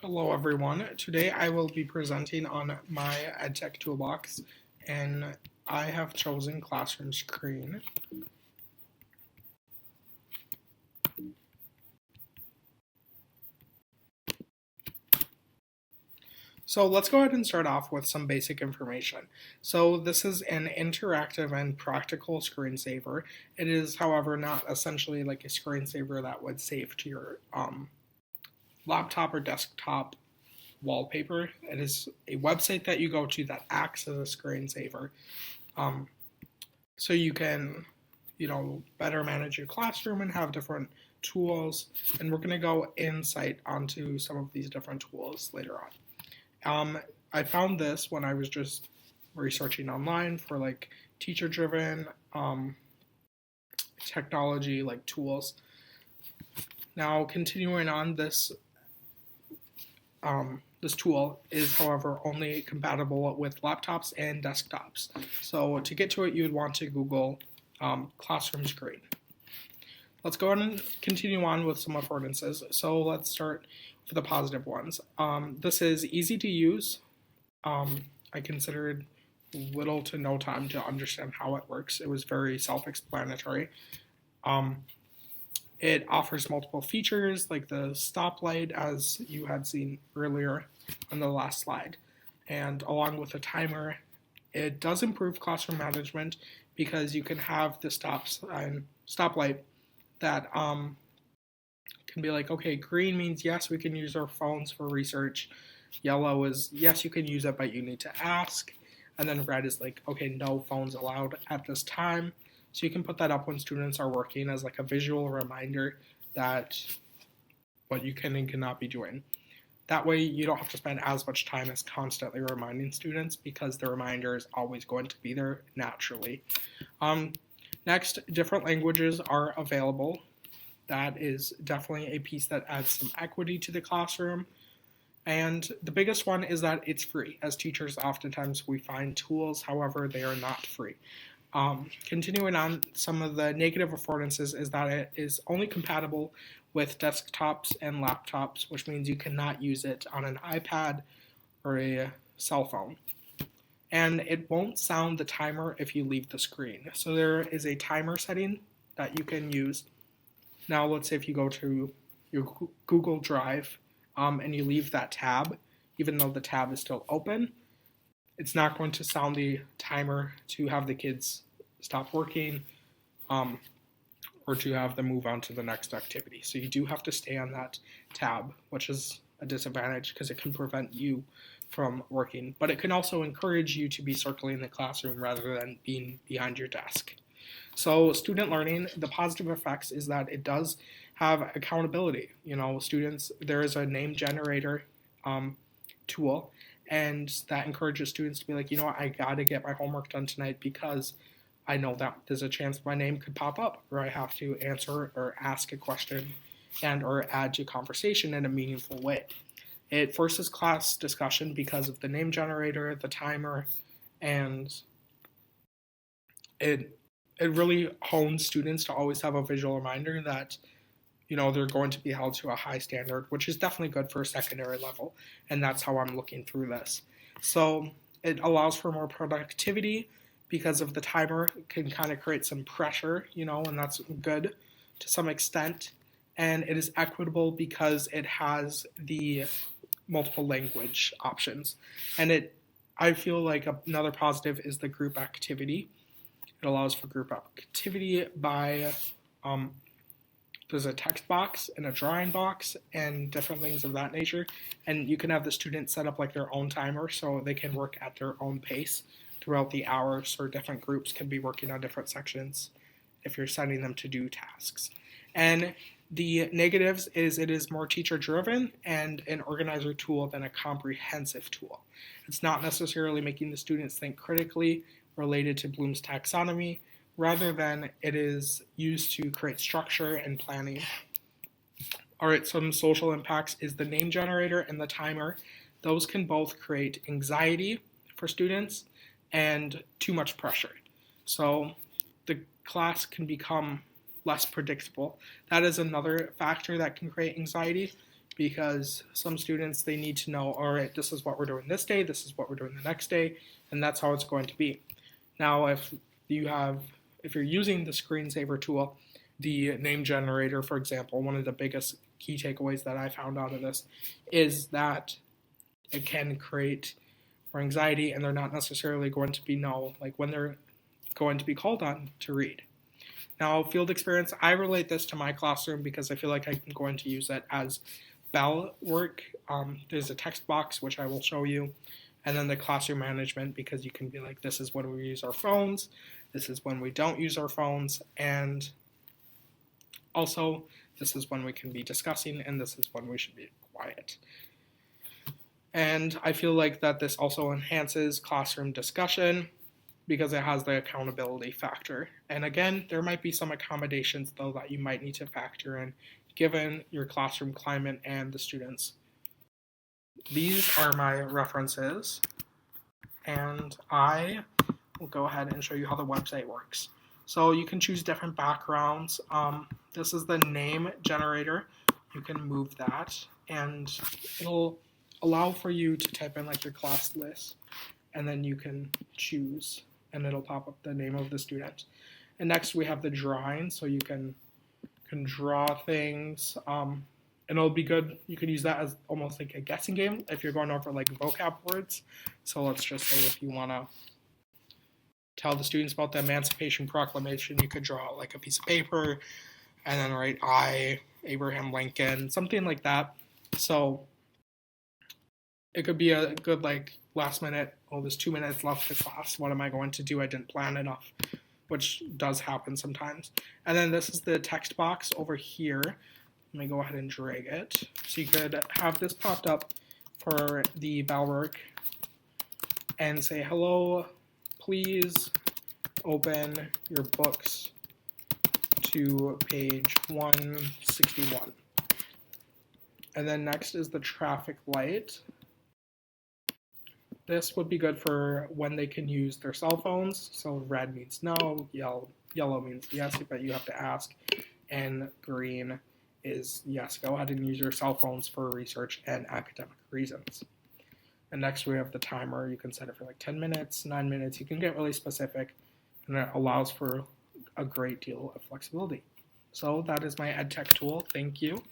Hello everyone. Today I will be presenting on my EdTech toolbox, and I have chosen Classroom Screen. So let's go ahead and start off with some basic information. So this is an interactive and practical screensaver. It is, however, not essentially like a screensaver that would save to your laptop or desktop wallpaper. It is a website that you go to that acts as a screensaver. So you can, better manage your classroom and have different tools. And we're going to go insight onto some of these different tools later on. I found this when I was just researching online for like teacher-driven technology like tools. Now, continuing on, this tool is, however, only compatible with laptops and desktops. So to get to it, you would want to Google Classroom Screen. Let's go ahead and continue on with some affordances. So let's start with the positive ones. This is easy to use. I considered little to no time to understand how it works. It was very self-explanatory. It offers multiple features like the stoplight, as you had seen earlier on the last slide. And along with a timer, it does improve classroom management because you can have the stoplight that can be like, okay, green means yes, we can use our phones for research. Yellow is yes, you can use it, but you need to ask. And then red is like, okay, no phones allowed at this time. So you can put that up when students are working as like a visual reminder that what you can and cannot be doing. That way you don't have to spend as much time as constantly reminding students because the reminder is always going to be there naturally. Next, different languages are available. That is definitely a piece that adds some equity to the classroom. And the biggest one is that it's free. As teachers, oftentimes we find tools, however, they are not free. Continuing on, some of the negative affordances is that it is only compatible with desktops and laptops, which means you cannot use it on an iPad or a cell phone. And it won't sound the timer if you leave the screen. So there is a timer setting that you can use. Now, let's say if you go to your Google Drive and you leave that tab, even though the tab is still open, it's not going to sound the timer to have the kids stop working or to have them move on to the next activity. So you do have to stay on that tab, which is a disadvantage because it can prevent you from working. But it can also encourage you to be circling the classroom rather than being behind your desk. So student learning, the positive effects is that it does have accountability. Students, there is a name generator tool, and that encourages students to be like, I got to get my homework done tonight because I know that there's a chance my name could pop up, or I have to answer or ask a question and or add to conversation in a meaningful way. It forces class discussion because of the name generator, the timer, and it really hones students to always have a visual reminder that they're going to be held to a high standard, which is definitely good for a secondary level. And that's how I'm looking through this. So it allows for more productivity because of the timer. It can kind of create some pressure, and that's good to some extent. And it is equitable because it has the multiple language options. And I feel like another positive is the group activity. It allows for group activity by there's a text box and a drawing box and different things of that nature. And you can have the students set up like their own timer so they can work at their own pace throughout the hours, or different groups can be working on different sections if you're sending them to do tasks. And the negatives is it is more teacher-driven and an organizer tool than a comprehensive tool. It's not necessarily making the students think critically related to Bloom's taxonomy, rather than it is used to create structure and planning. All right, some social impacts is the name generator and the timer. Those can both create anxiety for students and too much pressure. So the class can become less predictable. That is another factor that can create anxiety. because some students, they need to know, all right, this is what we're doing this day, this is what we're doing the next day, and that's how it's going to be. Now, if you're using the screensaver tool, the name generator, for example, one of the biggest key takeaways that I found out of this is that it can create for anxiety, and they're not necessarily going to be when they're going to be called on to read. Now, field experience, I relate this to my classroom because I feel like I'm going to use it as bell work. There's a text box, which I will show you, and then the classroom management, because you can be like, this is when we use our phones, this is when we don't use our phones, and also this is when we can be discussing, and this is when we should be quiet. And I feel like that this also enhances classroom discussion because it has the accountability factor. And again, there might be some accommodations though that you might need to factor in given your classroom climate and the students. These are my references, and I will go ahead and show you how the website works. So you can choose different backgrounds. This is the name generator. You can move that, and it'll allow for you to type in like your class list, and then you can choose, and it'll pop up the name of the student. And next we have the drawing, so you can draw things. And it'll be good. You could use that as almost like a guessing game if you're going over like vocab words. So let's just say if you want to tell the students about the Emancipation Proclamation, you could draw like a piece of paper and then write I, Abraham Lincoln, something like that. So it could be a good like last minute, oh, there's 2 minutes left to class. What am I going to do? I didn't plan enough, which does happen sometimes. And then this is the text box over here. Let me go ahead and drag it. So you could have this popped up for the bell work and say, hello, please open your books to page 161. And then next is the traffic light. This would be good for when they can use their cell phones. So red means no, yellow means yes, but you have to ask, and green is yes, go ahead and use your cell phones for research and academic reasons. And next we have the timer. You can set it for like 10 minutes, 9 minutes. You can get really specific, and it allows for a great deal of flexibility. So that is my EdTech tool. Thank you.